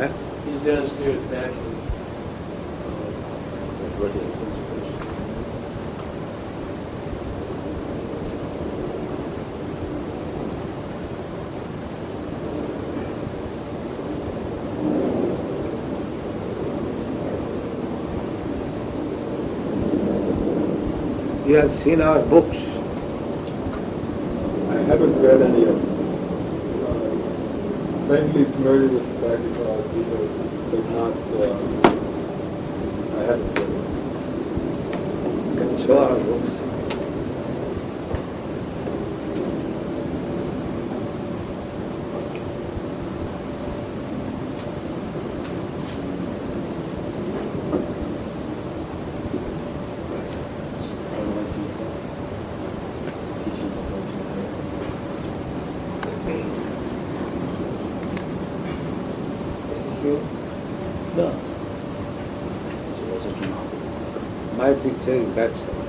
Huh? He's downstairs back in. You have seen our books. I haven't read any of them. Vaguely familiar with the background details, but not, I haven't read it. You can show our books. No. My picture is that side.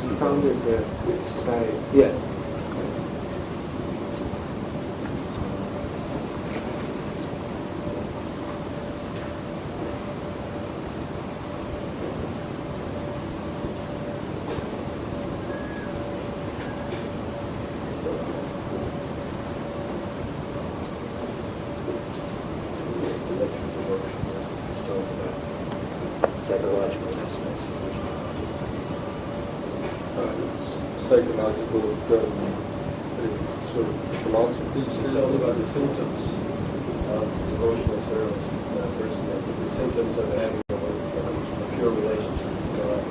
He founded the society. Yeah. Psychological aspects. Psychological, sort of philosophy. It's all about the symptoms of devotional service. First, the symptoms of having a pure relationship with God.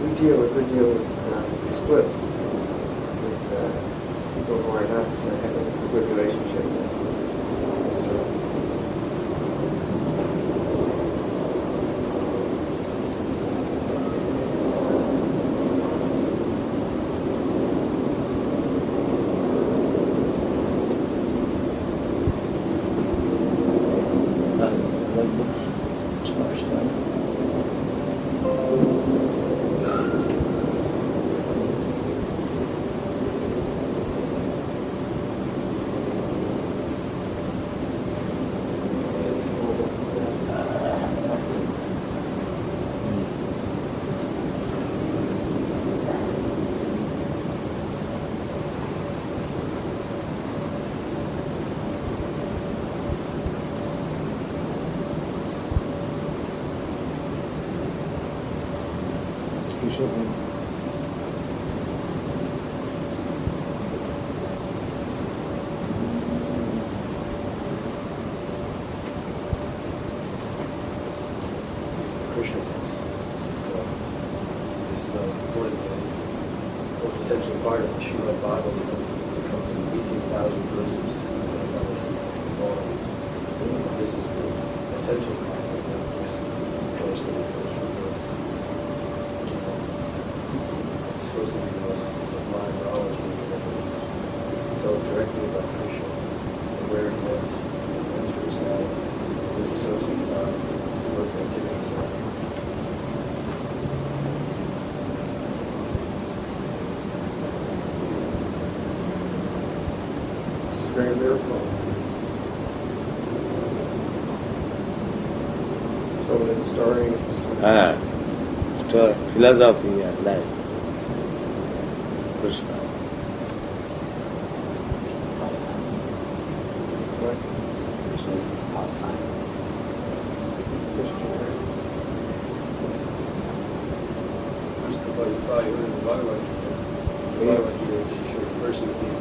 We deal a good deal with splits, with people who are not having a good relationship. Krishna is one of the most essential part of the Srimad Bhagavatam. It comes in 18,000 verses. This is the essential part of the course that it goes from birth. It's supposed to be the most sublime knowledge we can ever. It tells directly about Krishna and where he lives, his personality, his associates are, what his activities are. Very miracle. So the story. Philosophy and life. Krishna.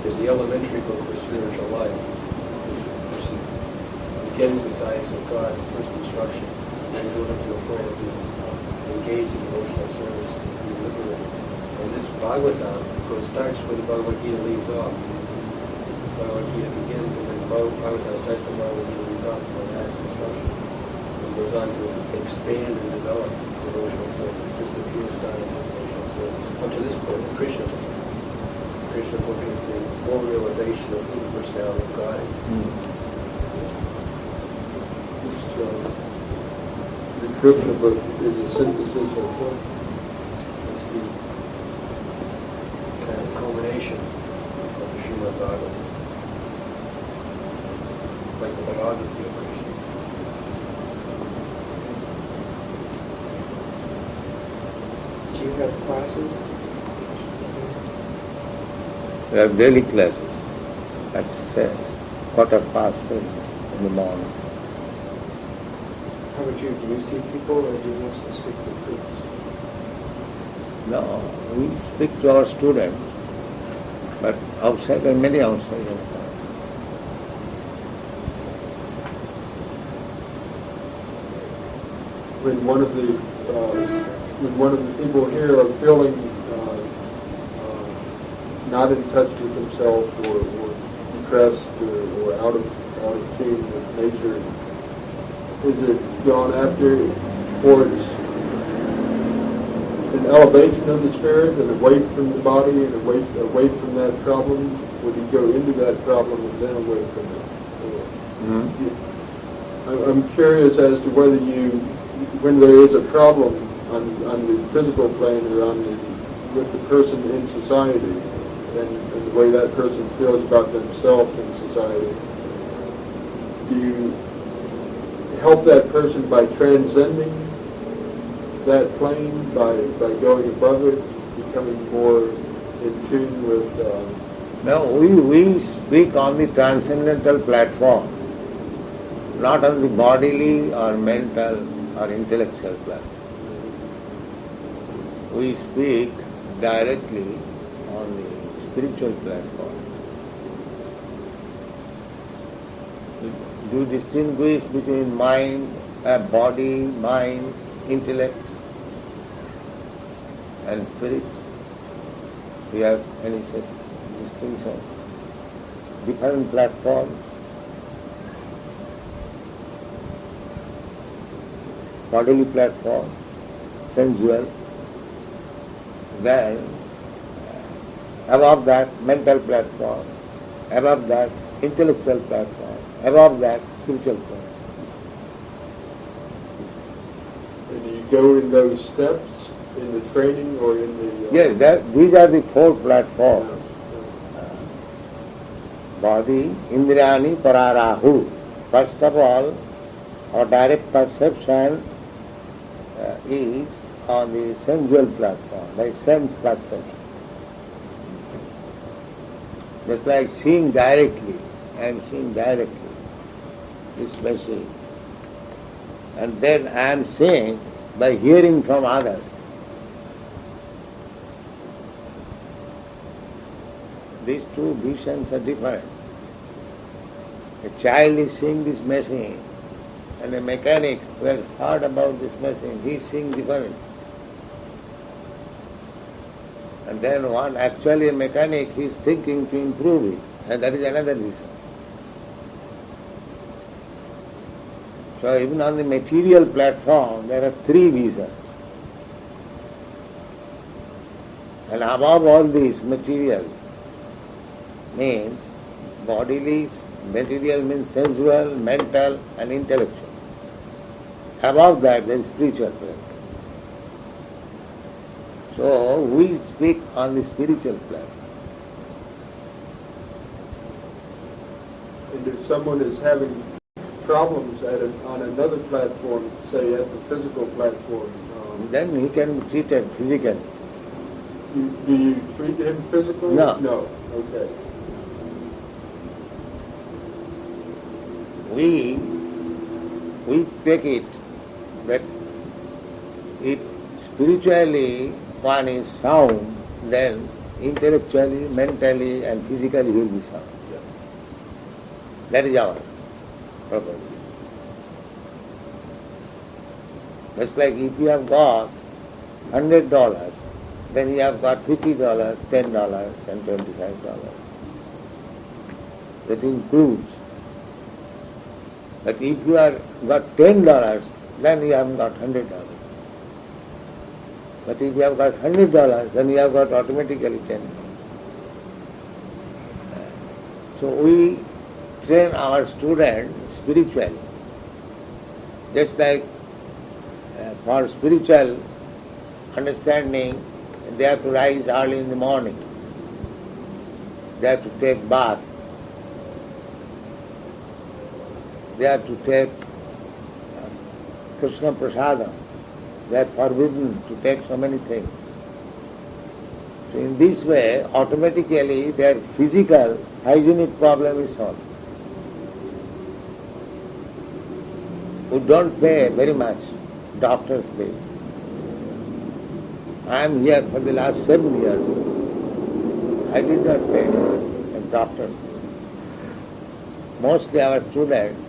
Is the elementary book for spiritual life, which begins the science of God, the first instruction, and go up to a point of engage in devotional service and be liberated. And this Bhagavatam starts where the Bhagavad Gita leaves off. Bhagavad Gita begins and then Bhagavatam starts where Bhagavad Gita leaves off from the last instruction. And goes on to expand and develop devotional service, just the pure science of devotional service. Up to this point, Krishna book is the full realization of who the personality of God is. description of it is a synthesis of what? It's the kind of culmination of the Srimad Bhagavatam, like the biography of Krishna. Do you have classes? We have daily classes at 7:15 in the morning. How about you? Do you see people or do you mostly speak to groups? No, we speak to our students, but outside, there are many outside. When one of the people here are feeling not in touch with themselves or depressed or out of tune with nature, is it gone after towards an elevation of the spirit and away from the body and away from that problem? Would you go into that problem and then away from it? I'm curious as to whether when there is a problem on the physical plane or with the person in society and the way that person feels about themselves in society, do you help that person by transcending that plane, by going above it, becoming more in tune with... No, we speak on the transcendental platform, not on the bodily or mental or intellectual platform. We speak directly on the spiritual platform. Do distinguish between mind, body, mind, intellect and spirit? Do you have any such distinction? Different platforms. Bodily platform, sensual, then above that mental platform, above that intellectual platform, above that spiritual platform. And do you go in those steps in the training or in the... Yes, these are the four platforms. Body, Indriyani, Pararahu. First of all, our direct perception is on the sensual platform, by sense perception. Just like seeing directly, I am seeing directly this machine. And then I am seeing by hearing from others. These two visions are different. A child is seeing this machine, and a mechanic who has heard about this machine, he is seeing different. And then actually a mechanic, he is thinking to improve it, and that is another vision. So even on the material platform, there are three visions. And above all these, material means bodily, material means sensual, mental and intellectual. Above that, there is spiritual platform. So we speak on the spiritual platform. And if someone is having problems on another platform, say at the physical platform, then he can be treated physically. do you treat him physically? No. No. Okay. We take it that if spiritually one is sound, then intellectually, mentally and physically he will be sound. Yeah. That is our property. Just like if you have got $100, then you have got $50, $10 and $25. That includes. But if you have got $10, then you have got $100. But if you have got $100, then you have got automatically $10. So we train our students spiritually. Just like for spiritual understanding, they have to rise early in the morning. They have to take bath. They have to take Krishna Prasadam. They are forbidden to take so many things. So in this way, automatically their physical, hygienic problem is solved. We don't pay very much doctor's bill. I am here for the last 7 years. I did not pay a doctor's bill. Mostly our students,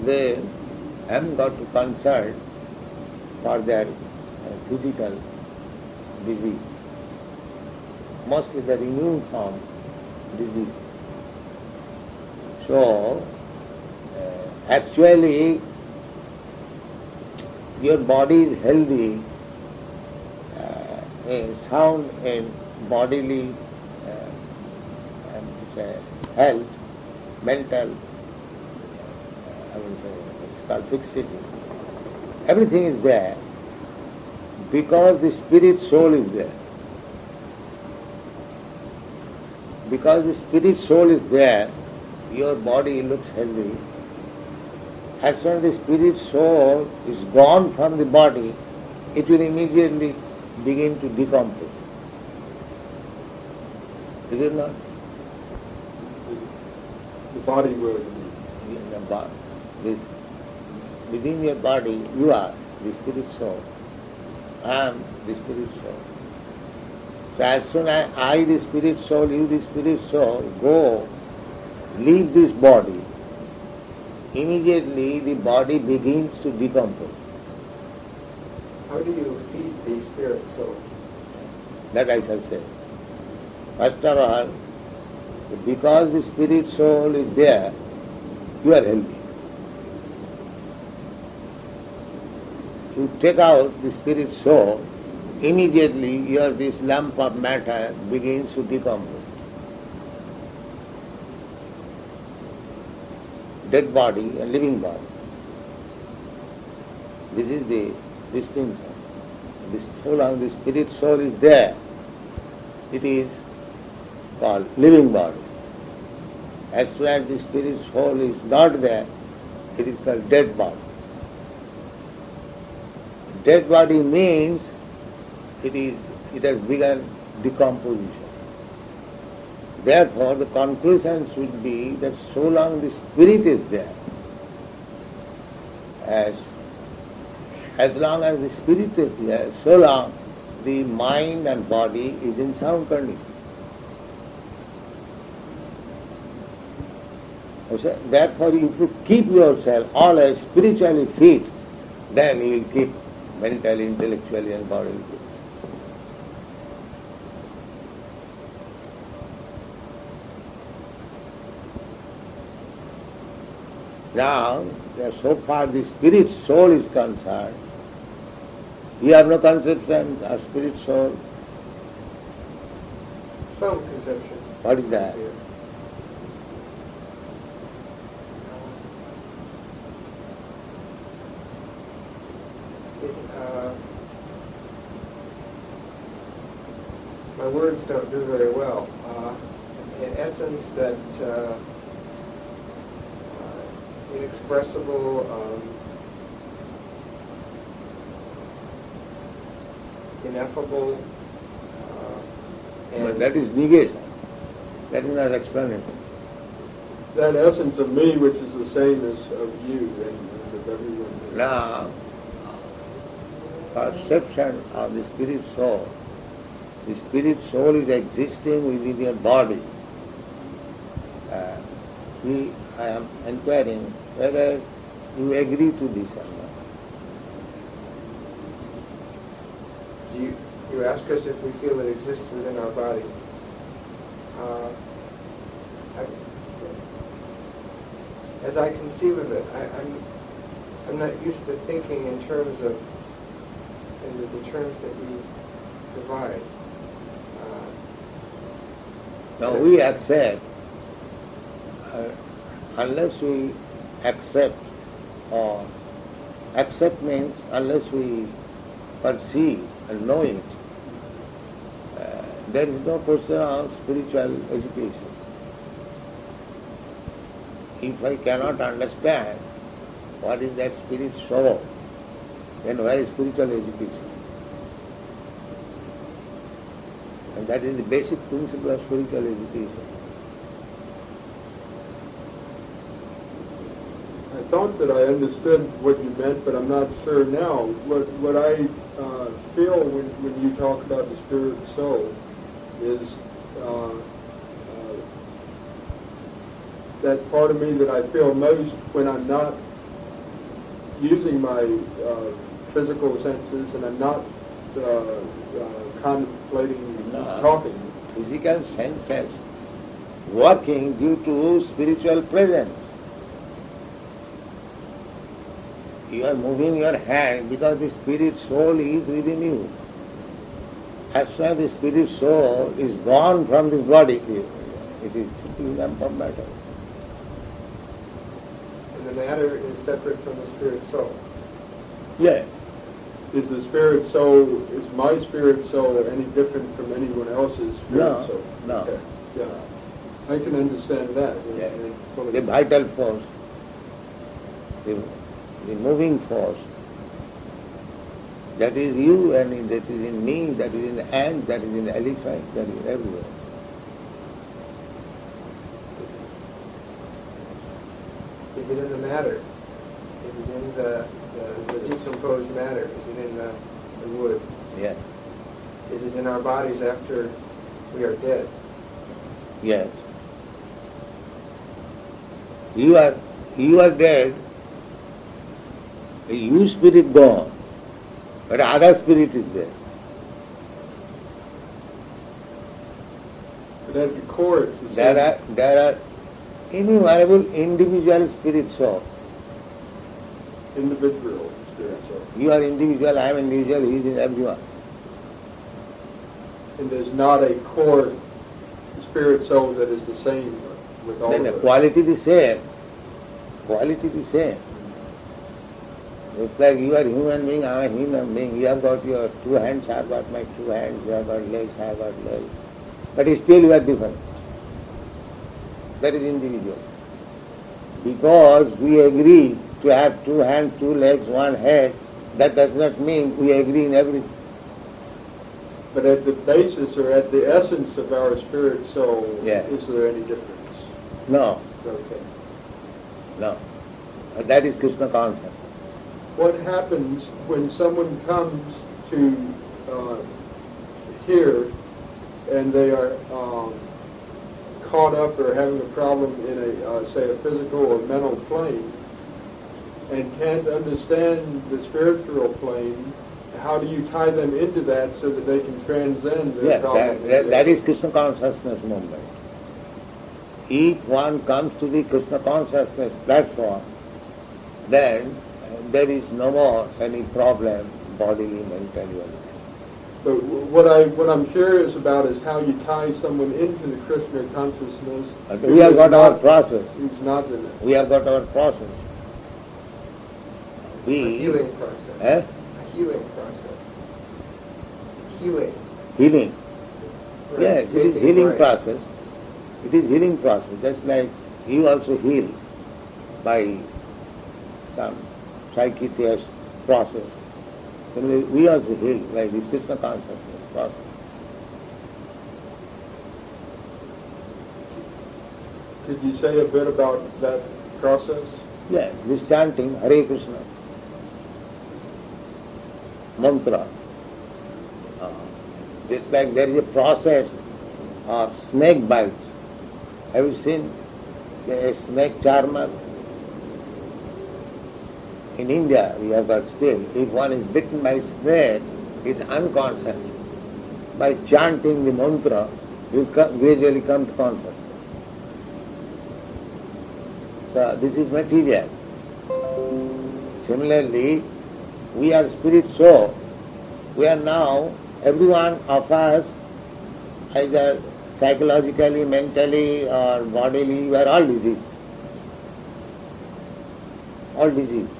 they haven't got to consult for their physical disease. Mostly the immune form disease. So, actually, your body is healthy, sound in bodily health, mental, it's called fixity. Everything is there because the spirit soul is there. Because the spirit soul is there, your body looks healthy. As soon as the spirit soul is gone from the body, it will immediately begin to decompose. Is it not? The body will. Within your body, you are the spirit soul. I am the spirit soul. So as soon as I, the spirit soul, you, the spirit soul, go, leave this body, immediately the body begins to decompose. How do you feed the spirit soul? That I shall say. First of all, because the spirit soul is there, you are healthy. You take out the spirit soul, immediately your this lump of matter begins to decompose. Dead body and living body. This is the distinction. So long the spirit soul is there, it is called living body. As soon as the spirit soul is not there, it is called dead body. Dead body means it has begun decomposition. Therefore, the conclusion should be that so long the spirit is there, as long as the spirit is there, so long the mind and body is in sound condition. Okay? Therefore, if you keep yourself always spiritually fit, then you will keep mentally, intellectually and bodily fit. Now, so far the spirit soul is concerned, you have no conception of spirit soul. Some conception. What is that? Yeah. My words don't do very well. In essence, that inexpressible, ineffable, But that is negation. That is not explanation. That essence of me, which is the same as of you and of everyone. Now, perception of the spirit soul is existing within your body. I am inquiring whether you agree to this or not. You ask us if we feel it exists within our body. As I conceive of it, I'm not used to thinking in terms of the terms that you provide. Now we accept, unless we accept or Accept means unless we perceive and know it, there is no question of spiritual education. If I cannot understand what is that spirit soul, then where is spiritual education? And that is the basic principle of spiritual education. I thought that I understood what you meant, but I'm not sure now. What I feel when you talk about the spirit soul is that part of me that I feel most when I'm not using my physical senses and I'm not contemplating talking. Physical senses working due to spiritual presence. You are moving your hand because the spirit soul is within you. As soon as the spirit soul is gone from this body, it is simply from matter. And the matter is separate from the spirit soul. Yeah. Is the spirit soul, is my spirit soul any different from anyone else's spirit soul? No. Okay. Yeah. I can understand that. Yeah. The vital force, the moving force, that is you and that is in me, that is in the ant, that is in the elephant, that is everywhere. Is it in the matter? Is it in the decomposed matter? Is it in the wood? Yeah. Is it in our bodies after we are dead? Yes. You are dead, you spirit gone, but other spirit is there. But at the core it's the same. There are innumerable individual spirit souls. Individual spirit soul. You are individual, I am individual, he is in everyone. And there's not a core spirit soul that is the same with all Then of the us. quality the same. Quality the same. It's like you are human being, I am human being. You have got your two hands, I have got my two hands, you have got legs, I have got legs. But still you are different. That is individual. Because we agree to have two hands, two legs, one head, that does not mean we agree in everything. But at the basis or at the essence of our spirit soul, Yeah. is there any difference? No, Okay. no. That is Krishna consciousness. What happens when someone comes to here and they are caught up or having a problem in a, say, a physical or mental plane and can't understand the spiritual plane? How do you tie them into that so that they can transcend their Yeah, problem? that is Krishna consciousness movement. If one comes to the Krishna consciousness platform, then there is no more any problem bodily, mentally. But what I'm curious about is how you tie someone into the Krishna consciousness. We have got our process. Who's not in it. We have got our process. A healing process. Eh? A healing process. Healing. Healing. Right. Yes, it is Making healing right. process. It is healing process. Just like you also heal by some psychiatrist process. Similarly, we also heal by this Krishna consciousness process. Could you say a bit about that process? Yeah, this chanting Hare Krishna mantra. Just like there is a process of snake bite. Have you seen a snake charmer? In India, we have got still, if one is bitten by a snake, he is unconscious. By chanting the mantra, you gradually come to consciousness. So this is material. Similarly, we are spirit soul. We are now, every one of us, either psychologically, mentally or bodily, we are all diseased. All diseased.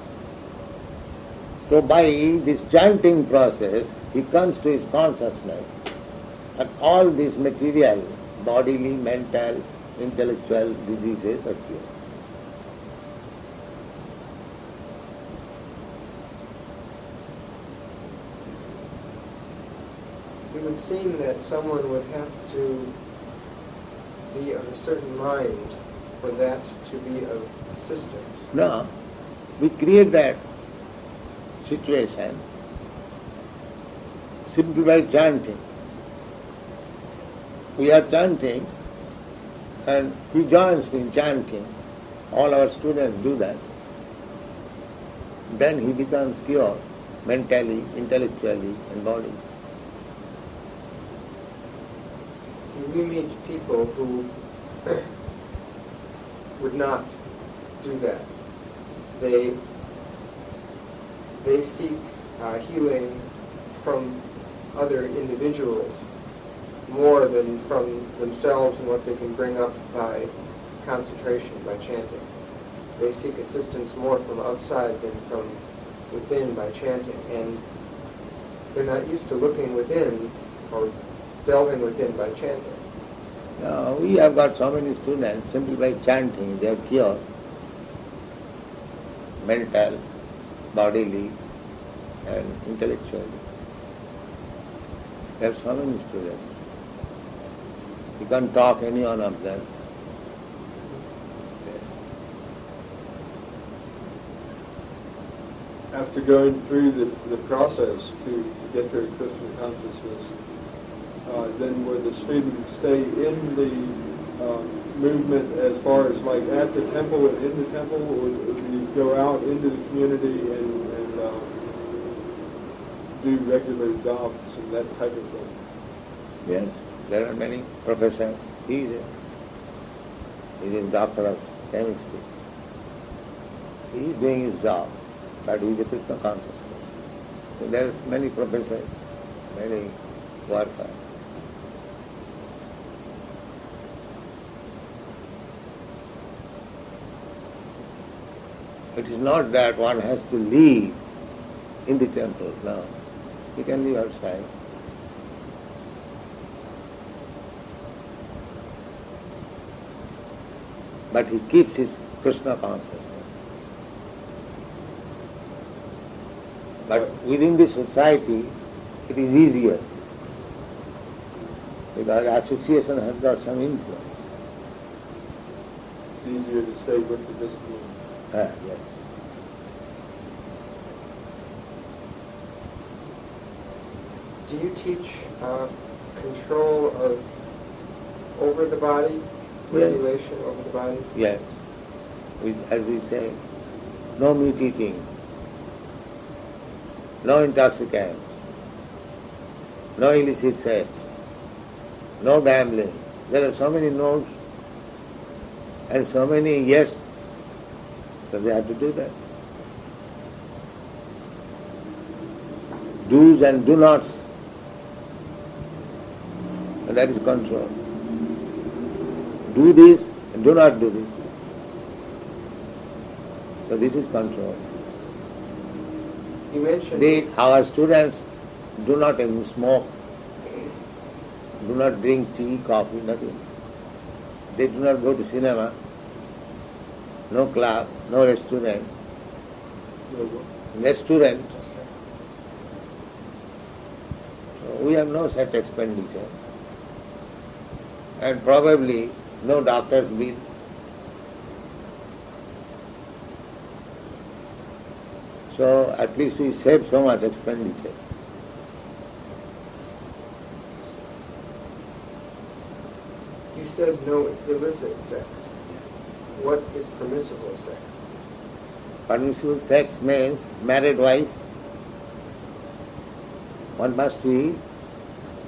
So by this chanting process, he comes to his consciousness, and all these material, bodily, mental, intellectual diseases are cured. It would seem that someone would have to be of a certain mind for that to be of assistance. No, we create that situation simply by chanting. We are chanting and he joins in chanting. All our students do that. Then he becomes cured mentally, intellectually and bodily. See, we meet people who would not do that. They seek healing from other individuals more than from themselves and what they can bring up by concentration, by chanting. They seek assistance more from outside than from within by chanting. And they're not used to looking within or delving within by chanting. Now, we have got so many students, simply by chanting, they are cured. Mental, bodily, and intellectually. We have so many students. You can't talk any one of them. After going through the process to get their Krishna consciousness, then would the student stay in the movement as far as like at the temple and in the temple, or would you go out into the community and do regular jobs and that type of thing? Yes, there are many professors. He is a doctor of chemistry. He is doing his job, but he is a Krishna consciousness. So there are many professors, many workers. It is not that one has to live in the temple, no. He can live outside. But he keeps his Krishna consciousness. But within the society, it is easier because association has got some influence. It's easier to stay with the discipline. Yes. Do you teach control of over the body, Yes. regulation over the body? Yes. As we say, no meat eating, no intoxicants, no illicit sex, no gambling. There are so many no's and so many yes. So they have to do that. Do's and do nots. And that is control. Do this and do not do this. So this is control. You mentioned Our students do not even smoke, do not drink tea, coffee, nothing. They do not go to cinema, no club, no restaurant. Restaurant. So we have no such expenditure. And probably no doctor's bill. So at least we save so much expenditure. you said no illicit sex. What is permissible sex? Permissible sex means married wife. One must be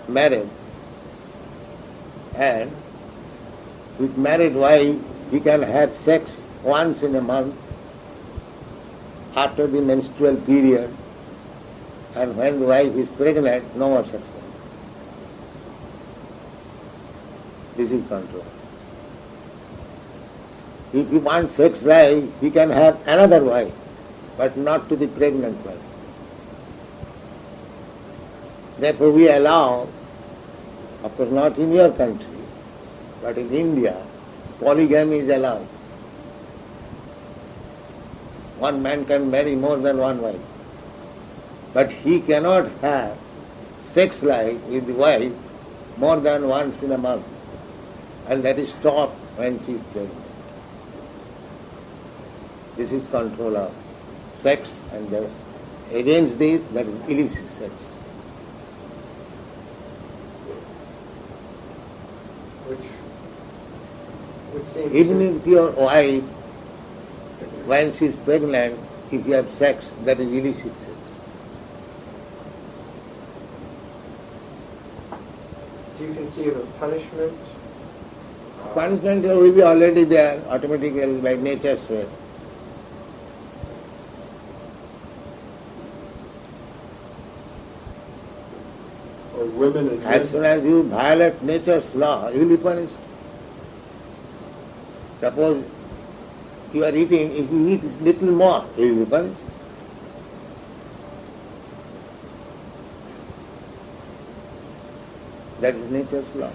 married. And with married wife, he can have sex once in a month after the menstrual period, and when the wife is pregnant, no more sex. This is control. If he wants sex life, he can have another wife, but not to the pregnant wife. Therefore we allow, of course not in your country, but in India, polygamy is allowed. One man can marry more than one wife. But he cannot have sex life with the wife more than once in a month. And that is stopped when she is pregnant. This is control of sex, and against this, that is illicit sex. Which seems Even if your wife, when she is pregnant, if you have sex, that is illicit sex. Do you conceive of punishment? Punishment will be already there, automatically by nature's way. Or women and As soon as you violate nature's law, you will be punished. Suppose you are eating, if you eat little more, you will be punished. That is nature's law.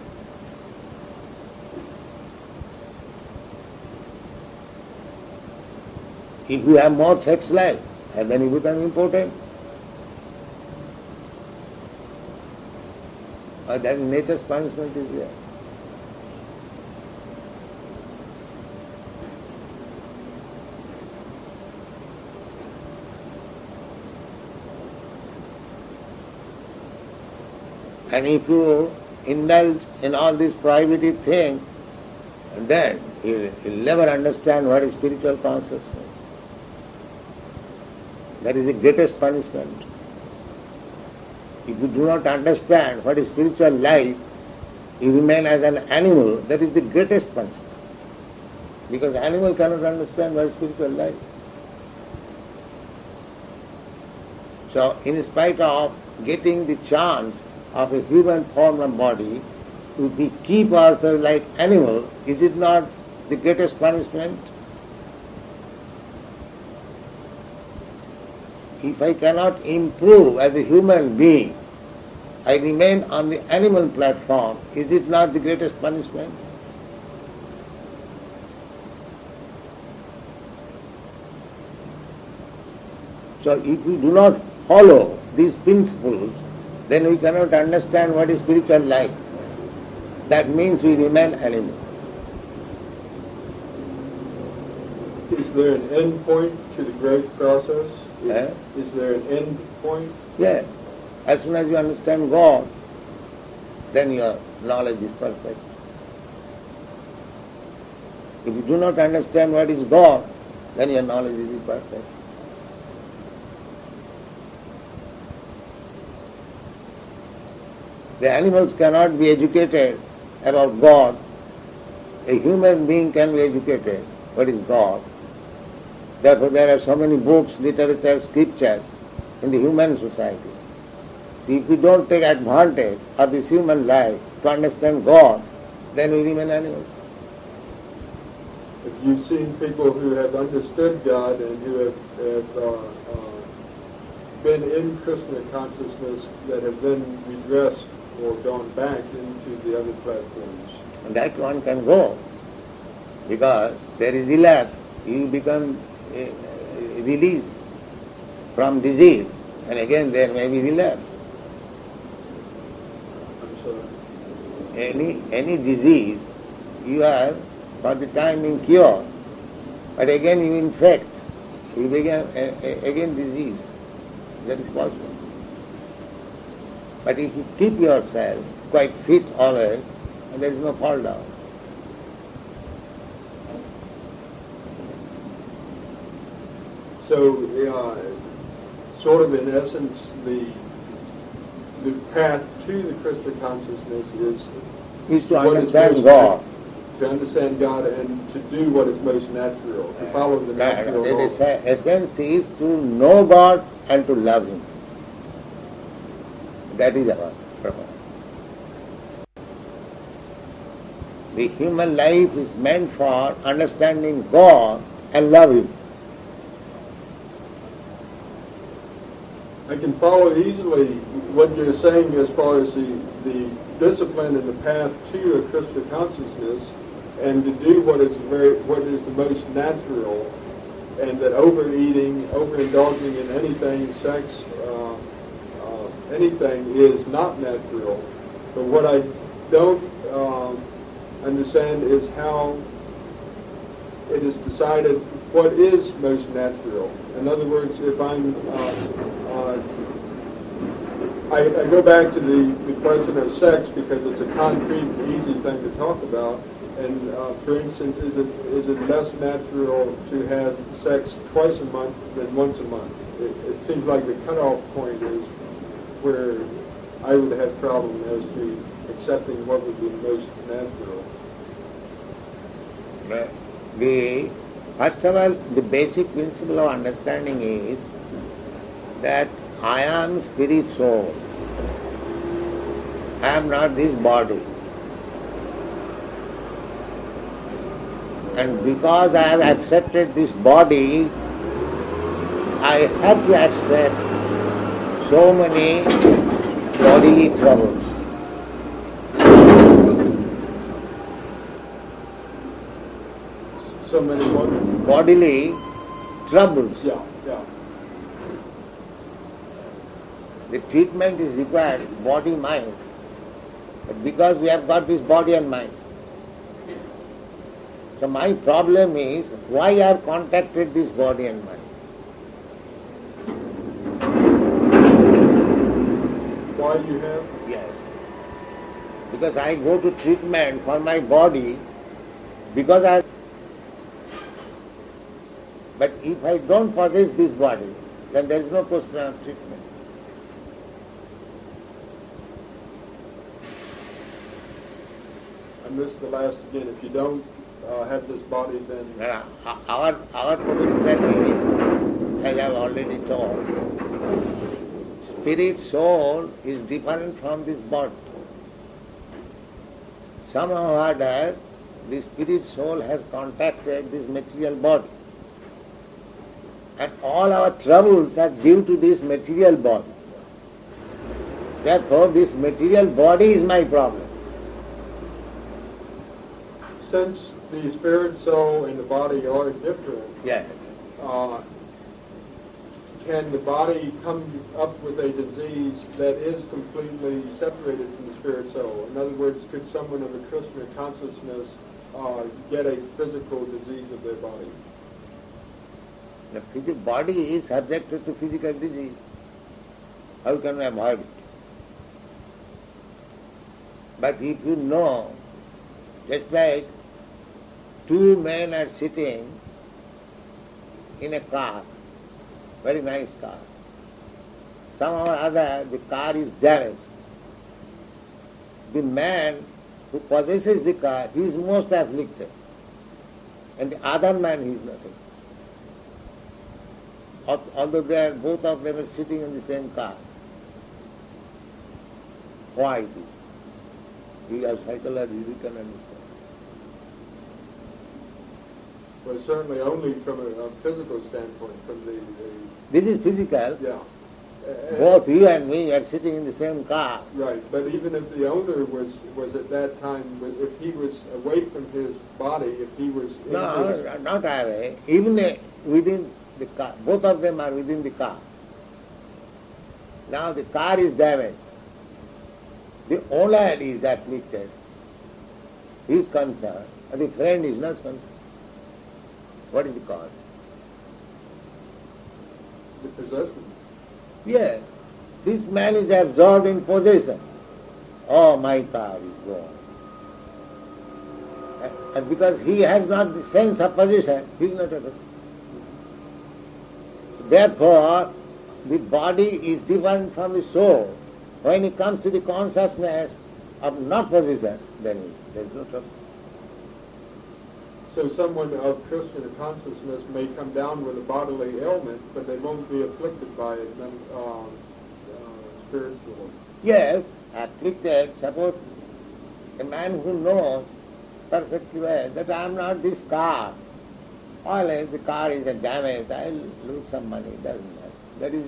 If you have more sex life, and then you become important. Or that nature's punishment is there. And if you indulge in all these private things, then you'll never understand what is spiritual consciousness. That is the greatest punishment. If you do not understand what is spiritual life, you remain as an animal, that is the greatest punishment. Because animal cannot understand what is spiritual life. So in spite of getting the chance of a human form and body, if we keep ourselves like animals, is it not the greatest punishment? If I cannot improve as a human being, I remain on the animal platform, is it not the greatest punishment? So if we do not follow these principles, then we cannot understand what is spiritual life. That means we remain animal. Is there an end point to the great process? Is there an end point? Yes. As soon as you understand God, then your knowledge is perfect. If you do not understand what is God, then your knowledge is imperfect. The animals cannot be educated about God. A human being can be educated what is God. Therefore there are so many books, literature, scriptures in the human society. See, if we don't take advantage of this human life to understand God, then we remain animals. Have you seen people who have understood God and who have been in Krishna consciousness that have then regressed or gone back into the other platforms? And that one can go, because there is relapse. You become released from disease, and again there may be relapse. I'm sorry. Any disease, you are for the time being cured, but again you infect, you become again diseased. That is possible. But if you keep yourself quite fit always, there is no fall down. So, sort of in essence, the path to the Krishna consciousness Is to what is understand most God. To understand God and to do what is most natural, to follow the natural The law. essence is to know God and to love Him. That is our purpose. The human life is meant for understanding God and love Him. I can follow easily what you're saying as far as the discipline and the path to a Krishna consciousness, and to do what is the most natural, and that overeating, overindulging in anything, sex, anything is not natural. But what I don't understand is how it is decided what is most natural. In other words, if I go back to the question of sex because it's a concrete, easy thing to talk about. And for instance, is it less natural to have sex twice a month than once a month? It seems like the cutoff point is where I would have problem as to accepting what would be most natural. First of all, the basic principle of understanding is that I am spirit soul. I am not this body. And because I have accepted this body, I have to accept so many bodily troubles. So many what? Bodily troubles. Yeah, yeah. The treatment is required, body, mind. But because we have got this body and mind. So my problem is, why I have contacted this body and mind? Why you have? Yes. Because I go to treatment for my body, because I... But if I don't possess this body, then there is no question of treatment. I missed the last again. If you don't have this body, then... Our proposition is, as I have already told, spirit soul is different from this body. Somehow or other, the spirit soul has contacted this material body. And all our troubles are due to this material body. Therefore, this material body is my problem. Since the spirit, soul, and the body are different, Yes. can the body come up with a disease that is completely separated from the spirit soul? In other words, could someone of a Krishna consciousness get a physical disease of their body? The physical body is subjected to physical disease. How can we avoid it? But if you know, just like two men are sitting in a car, very nice car. Somehow or other the car is damaged. The man who possesses the car, he is most afflicted. And the other man, he is nothing. Although both of them are sitting in the same car. Why it is? We are psychologists, we can understand. Well, certainly only from a physical standpoint, from the This is physical. yeah. Both you and me are sitting in the same car. Right, but even if the owner was at that time, if he was away from his body, if he was in No, not away. Even within the car. Both of them are within the car. Now the car is damaged. The owner is afflicted. He is concerned. And the friend is not concerned. What is the cause? the possession. Yes. This man is absorbed in possession. Oh, my car is gone. And because he has not the sense of possession, he is not affected. Therefore, the body is different from the soul. When it comes to the consciousness of not possession, then there is no trouble. So someone of Krishna consciousness may come down with a bodily ailment, but they won't be afflicted by it spiritually. Yes, afflicted, suppose a man who knows perfectly well that I am not this car. Always the car is a damage, I will lose some money, doesn't matter. That is